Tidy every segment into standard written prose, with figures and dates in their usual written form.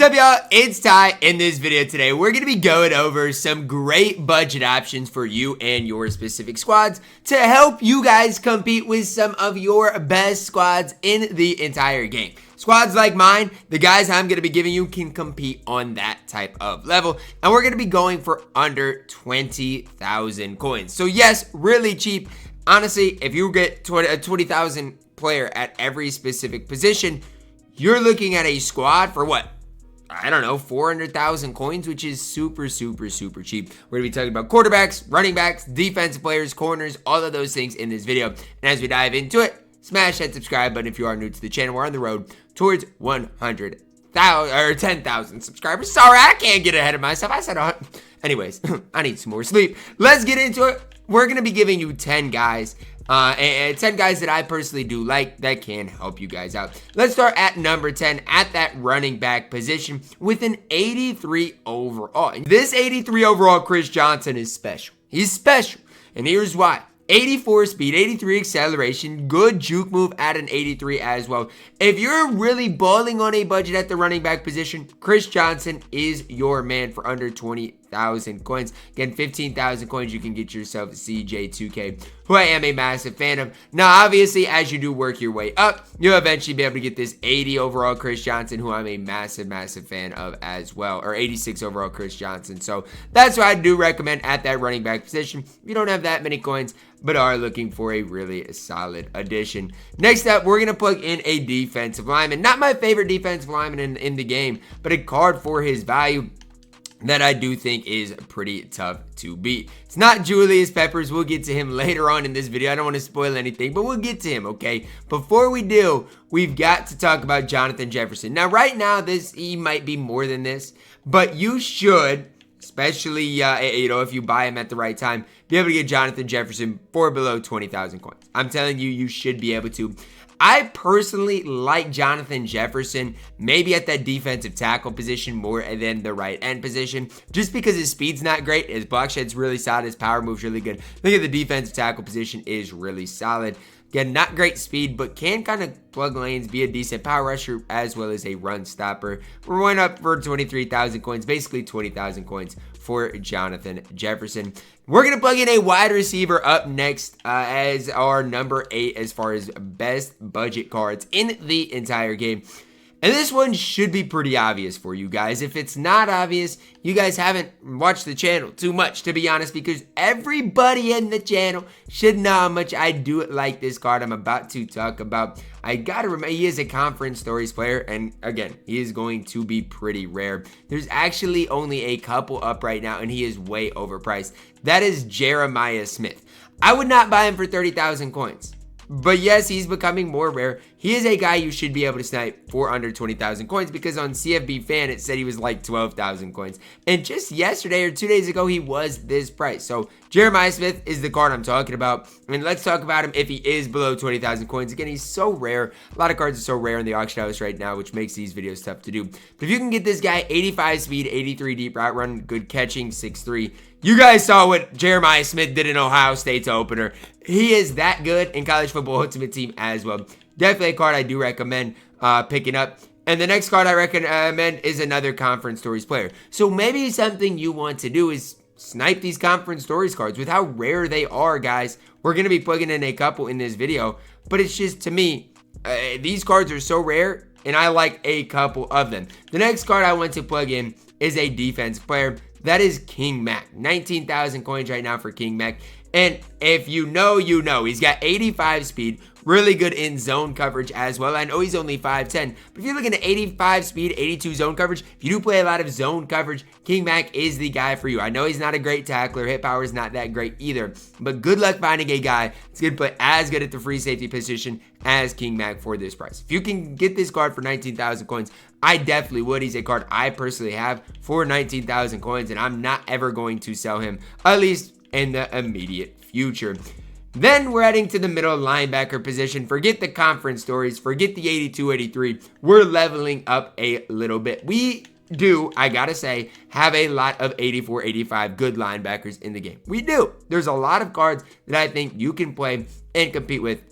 What's up, y'all? It's Ty. In this video today, we're going to be going over some great budget options for you and your specific squads to help you guys compete with some of your best squads in the entire game. Squads like mine, the guys I'm going to be giving you can compete on that type of level, and we're going to be going for under 20,000 coins. So yes, really cheap. Honestly, if you get a 20,000 player at every specific position, you're looking at a squad for what? I don't know, 400,000 coins, which is super cheap. We're going to be talking about quarterbacks, running backs, defensive players, corners, all of those things in this video. And as we dive into it, smash that subscribe button if you are new to the channel. We're on the road towards 100,000 or 10,000 subscribers. Sorry, I can't get ahead of myself. I said, anyways, I need some more sleep. Let's get into it. We're going to be giving you 10 guys. 10 guys that I personally do like that can help you guys out. Let's start at number 10 at that running back position with an 83 overall. This 83 overall Chris Johnson is special. He's special, and here's why. 84 speed, 83 acceleration, good juke move at an 83 as well. If you're really balling on a budget at the running back position, Chris Johnson is your man for under 20,000 coins. Again, 15,000 coins, you can get yourself CJ2K, who I am a massive fan of. Now, obviously, as you do work your way up, you'll eventually be able to get this 80 overall Chris Johnson, who I'm a massive fan of as well, or 86 overall Chris Johnson. So that's what I do recommend at that running back position. If you don't have that many coins, but are looking for a really solid addition. Next up, we're going to plug in a defensive lineman. Not my favorite defensive lineman in the game, but a card for his value that I do think is pretty tough to beat. It's not Julius Peppers. We'll get to him later on in this video. I don't want to spoil anything, but we'll get to him, okay? Before we do, we've got to talk about Jonathan Jefferson. Now, right now, he might be more than this, but you should, especially, if you buy him at the right time, be able to get Jonathan Jefferson for below 20,000 coins. I'm telling you, you should be able to. I personally like Jonathan Jefferson, maybe at that defensive tackle position more than the right end position, just because his speed's not great, his block shed's really solid, his power move's really good. I think the defensive tackle position is really solid. Again, not great speed, but can kind of plug lanes, be a decent power rusher, as well as a run stopper. We're going up for 23,000 coins, basically 20,000 coins for Jonathan Jefferson. We're going to plug in a wide receiver up next as our number 8 as far as best budget cards in the entire game. And this one should be pretty obvious for you guys. If it's not obvious, you guys haven't watched the channel too much, to be honest, because everybody in the channel should know how much I do it like this card I'm about to talk about. I gotta remember, he is a conference stories player, and again, he is going to be pretty rare. There's actually only a couple up right now, and he is way overpriced. That is Jeremiah Smith. I would not buy him for 30,000 coins. But yes, he's becoming more rare. He is a guy you should be able to snipe for under 20,000 coins because on CFB Fan, it said he was like 12,000 coins. And just yesterday or 2 days ago, he was this price. So Jeremiah Smith is the card I'm talking about. And let's talk about him if he is below 20,000 coins. Again, he's so rare. A lot of cards are so rare in the auction house right now, which makes these videos tough to do. But if you can get this guy 85 speed, 83 deep route run, good catching, 6'3". You guys saw what Jeremiah Smith did in Ohio State's opener. He is that good in College Football Ultimate Team as well. Definitely a card I do recommend picking up. And the next card I recommend is another Conference Stories player. So maybe something you want to do is snipe these Conference Stories cards with how rare they are, guys. We're going to be plugging in a couple in this video. But it's just, to me, these cards are so rare, and I like a couple of them. The next card I want to plug in is a defensive player. That is King Mack. 19,000 coins right now for King Mack. And if you know, you know. He's got 85 speed, really good in zone coverage as well. I know he's only 5'10", but if you're looking at 85 speed, 82 zone coverage, if you do play a lot of zone coverage, King Mack is the guy for you. I know he's not a great tackler. Hit power is not that great either, but good luck finding a guy that's going to play as good at the free safety position as King Mack for this price. If you can get this card for 19,000 coins, I definitely would. He's a card I personally have for 19,000 coins, and I'm not ever going to sell him, at least in the immediate future. Then we're heading to the middle linebacker position. Forget the conference stories. Forget the 82, 83. We're leveling up a little bit. We do, I gotta say, have a lot of 84, 85 good linebackers in the game. We do. There's a lot of cards that I think you can play and compete with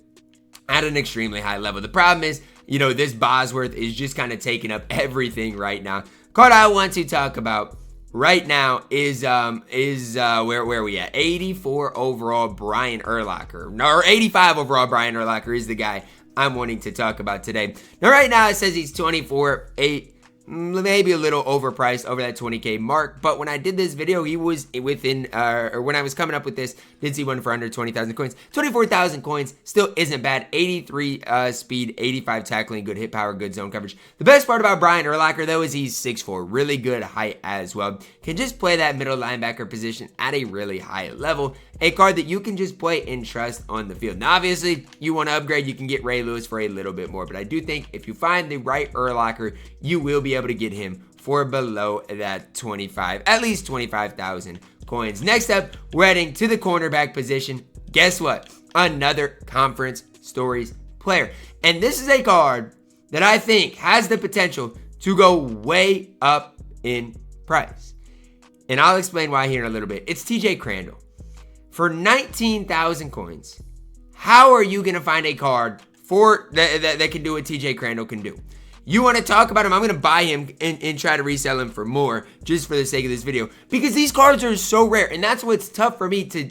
at an extremely high level. The problem is, this Bosworth is just kind of taking up everything right now. Card I want to talk about right now is where are we at? 84 overall Brian Urlacher. Or 85 overall Brian Urlacher is the guy I'm wanting to talk about today. Now right now it says he's 24-8. Maybe a little overpriced over that 20K mark, but when I did this video, he was within, or when I was coming up with this, did see one for under 20,000 coins. 24,000 coins still isn't bad. 83 speed, 85 tackling, good hit power, good zone coverage. The best part about Brian Urlacher, though, is he's 6'4", really good height as well. Can just play that middle linebacker position at a really high level. A card that you can just play and trust on the field. Now, obviously, you want to upgrade, you can get Ray Lewis for a little bit more, but I do think if you find the right Urlacher, you will be able to get him for below that 25, at least 25,000 coins. Next up, we're heading to the cornerback position. Guess what? Another Conference Stories player. And this is a card that I think has the potential to go way up in price. And I'll explain why here in a little bit. It's TJ Crandall. For 19,000 coins, how are you going to find a card for that can do what TJ Crandall can do? You want to talk about him? I'm going to buy him and try to resell him for more just for the sake of this video, because these cards are so rare, and that's what's tough for me to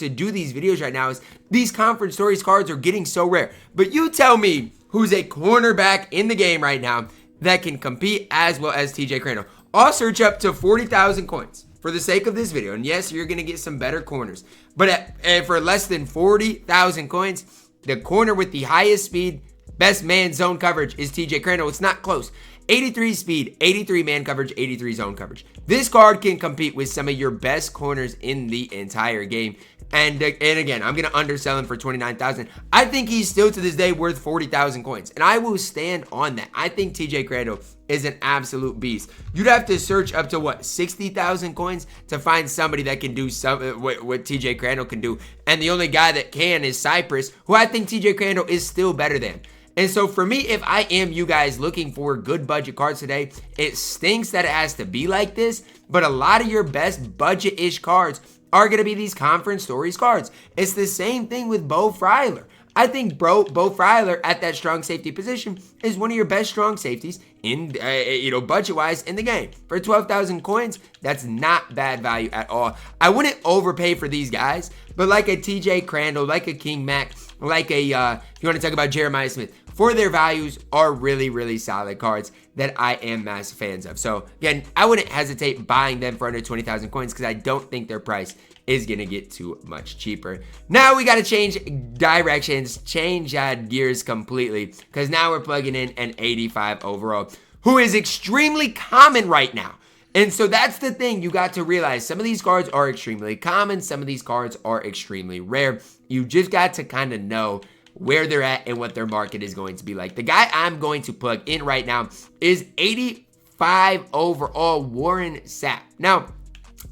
do these videos right now is these Conference Stories cards are getting so rare. But you tell me who's a cornerback in the game right now that can compete as well as TJ Crandall. I'll search up to 40,000 coins for the sake of this video, and yes, you're going to get some better corners, but for less than 40,000 coins, the corner with the highest speed, best man zone coverage is TJ Crandall. It's not close. 83 speed, 83 man coverage, 83 zone coverage. This card can compete with some of your best corners in the entire game. And again, I'm going to undersell him for 29,000. I think he's still to this day worth 40,000 coins. And I will stand on that. I think TJ Crandall is an absolute beast. You'd have to search up to, what, 60,000 coins to find somebody that can do what TJ Crandall can do. And the only guy that can is Cypress, who I think TJ Crandall is still better than. And so for me, if I am you guys looking for good budget cards today, it stinks that it has to be like this, but a lot of your best budget-ish cards are going to be these Conference Stories cards. It's the same thing with Bo Fryler. I think Bo Fryler at that strong safety position is one of your best strong safeties in, budget-wise in the game. For 12,000 coins, that's not bad value at all. I wouldn't overpay for these guys, but like a TJ Crandall, like a King Mack, like a, if you want to talk about Jeremiah Smith, for their values are really, really solid cards that I am massive fans of. So again, I wouldn't hesitate buying them for under 20,000 coins because I don't think their price is going to get too much cheaper. Now we got to change directions, change gears completely, because now we're plugging in an 85 overall, who is extremely common right now. And so that's the thing you got to realize. Some of these cards are extremely common. Some of these cards are extremely rare. You just got to kind of know where they're at and what their market is going to be like. The guy I'm going to plug in right now is 85 overall Warren Sapp. Now,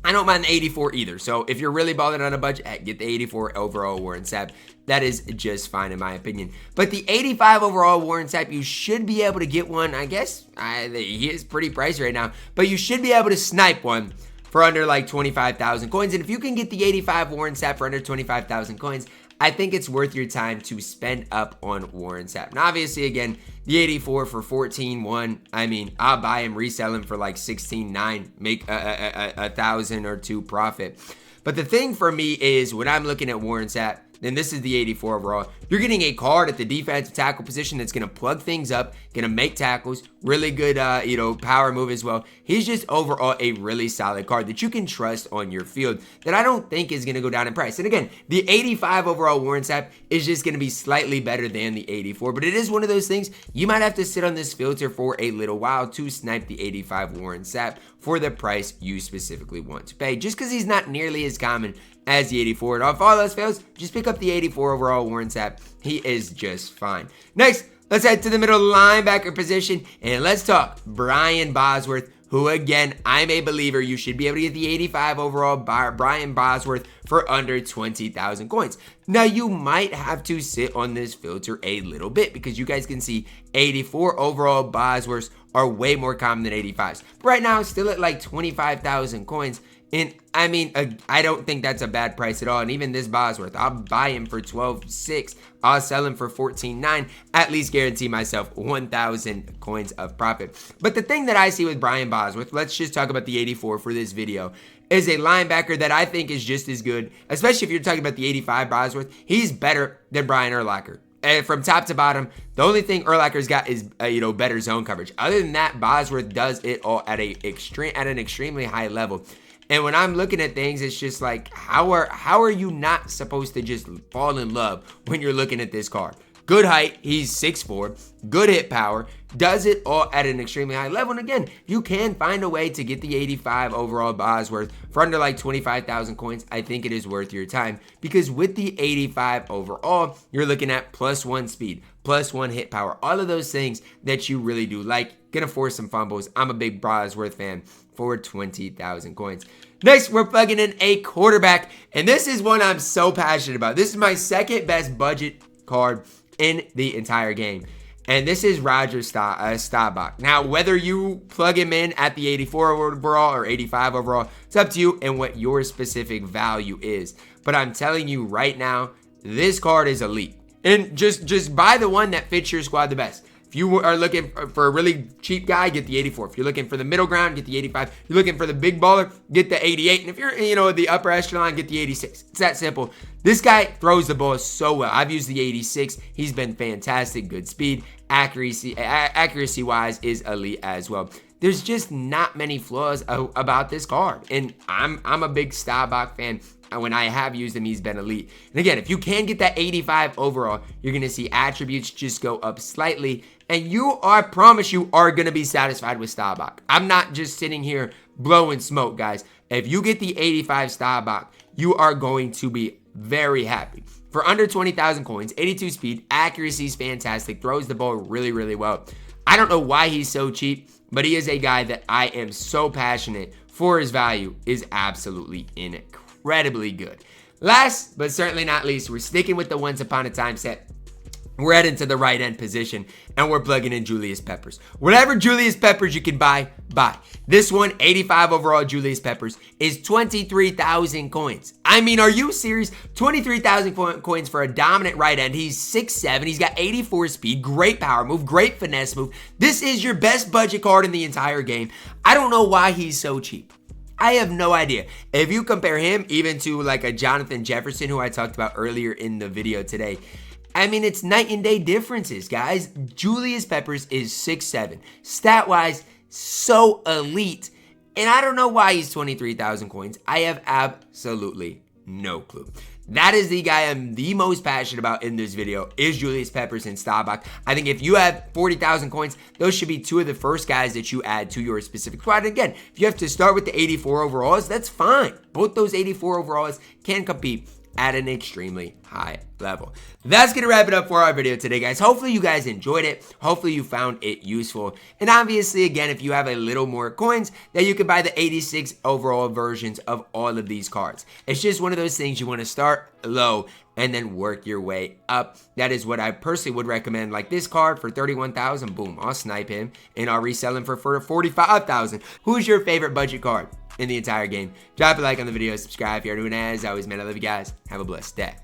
I don't mind the 84 either. So if you're really balling on a budget, get the 84 overall Warren Sapp. That is just fine in my opinion. But the 85 overall Warren Sapp, you should be able to get one. I guess he is pretty pricey right now, but you should be able to snipe one for under like 25,000 coins. And if you can get the 85 Warren Sapp for under 25,000 coins, I think it's worth your time to spend up on Warren Sapp. Now, obviously, again, the 84 for 14.1, I mean, I'll buy him, resell him for like 16.9, make a 1,000 or 2 profit. But the thing for me is when I'm looking at Warren Sapp, then this is the 84 overall. You're getting a card at the defensive tackle position that's going to plug things up, going to make tackles, really good, power move as well. He's just overall a really solid card that you can trust on your field that I don't think is going to go down in price. And again, the 85 overall Warren Sapp is just going to be slightly better than the 84, but it is one of those things you might have to sit on this filter for a little while to snipe the 85 Warren Sapp for the price you specifically want to pay, just because he's not nearly as common as the 84. And if all else fails, just pick up the 84 overall Warren Sapp. He is just fine. Next, let's head to the middle linebacker position, and let's talk Brian Bosworth, who, again, I'm a believer you should be able to get the 85 overall Brian Bosworth for under 20,000 coins. Now, you might have to sit on this filter a little bit because you guys can see 84 overall Bosworths are way more common than 85s. But right now, still at like 25,000 coins. And I mean, I don't think that's a bad price at all. And even this Bosworth, I'll buy him for $12,600. I'll sell him for $14,900. At least guarantee myself 1,000 coins of profit. But the thing that I see with Brian Bosworth, let's just talk about the 84 for this video, is a linebacker that I think is just as good, especially if you're talking about the 85 Bosworth. He's better than Brian Urlacher. And from top to bottom, the only thing Urlacher's got is better zone coverage. Other than that, Bosworth does it all at an extremely high level. And when I'm looking at things, it's just like, how are you not supposed to just fall in love when you're looking at this card? Good height, he's 6'4", good hit power, does it all at an extremely high level. And again, you can find a way to get the 85 overall Bosworth for under like 25,000 coins. I think it is worth your time, because with the 85 overall, you're looking at +1 speed, +1 hit power, all of those things that you really do like. Gonna force some fumbles. I'm a big Bosworth fan for 20,000 coins. Next, we're plugging in a quarterback, and this is one I'm so passionate about. This is my second best budget card in the entire game, and this is Roger Staubach. Now, whether you plug him in at the 84 overall or 85 overall, it's up to you and what your specific value is. But I'm telling you right now, this card is elite, and just buy the one that fits your squad the best. If you are looking for a really cheap guy, get the 84. If you're looking for the middle ground, get the 85. If you're looking for the big baller, get the 88. And if you're, the upper echelon, get the 86. It's that simple. This guy throws the ball so well. I've used the 86. He's been fantastic. Good speed. Accuracy-wise is elite as well. There's just not many flaws about this card. And I'm a big Staubach fan. When I have used him, he's been elite. And again, if you can get that 85 overall, you're going to see attributes just go up slightly. And I promise you, are going to be satisfied with Staubach. I'm not just sitting here blowing smoke, guys. If you get the 85 Staubach, you are going to be very happy. For under 20,000 coins, 82 speed, accuracy is fantastic, throws the ball really, really well. I don't know why he's so cheap, but he is a guy that I am so passionate for. His value is absolutely incredibly good. Last but certainly not least, we're sticking with the once upon a time set. We're heading to the right end position, and we're plugging in Julius Peppers. Whatever Julius Peppers you can buy. This one, 85 overall Julius Peppers, is 23,000 coins. I mean, are you serious? 23,000 coins for a dominant right end. He's 6'7". He's got 84 speed, great power move, great finesse move. This is your best budget card in the entire game. I don't know why he's so cheap. I have no idea. If you compare him even to like a Jonathan Jefferson, who I talked about earlier in the video today, I mean, it's night and day differences, guys. Julius Peppers is 6'7". Stat-wise, so elite. And I don't know why he's 23,000 coins. I have absolutely no clue. That is the guy I'm the most passionate about in this video, is Julius Peppers and Staubach. I think if you have 40,000 coins, those should be two of the first guys that you add to your specific squad. And again, if you have to start with the 84 overalls, that's fine. Both those 84 overalls can compete at an extremely high level. That's gonna wrap it up for our video today, guys. Hopefully you guys enjoyed it. Hopefully you found it useful. And obviously, again, if you have a little more coins, then you can buy the 86 overall versions of all of these cards. It's just one of those things you want to start low and then work your way up. That is what I personally would recommend. Like this card for 31,000, boom, I'll snipe him and I'll resell him for 45,000. Who's your favorite budget card in the entire game? Drop a like on the video, subscribe if you're new, and as always, man, I love you guys. Have a blessed day.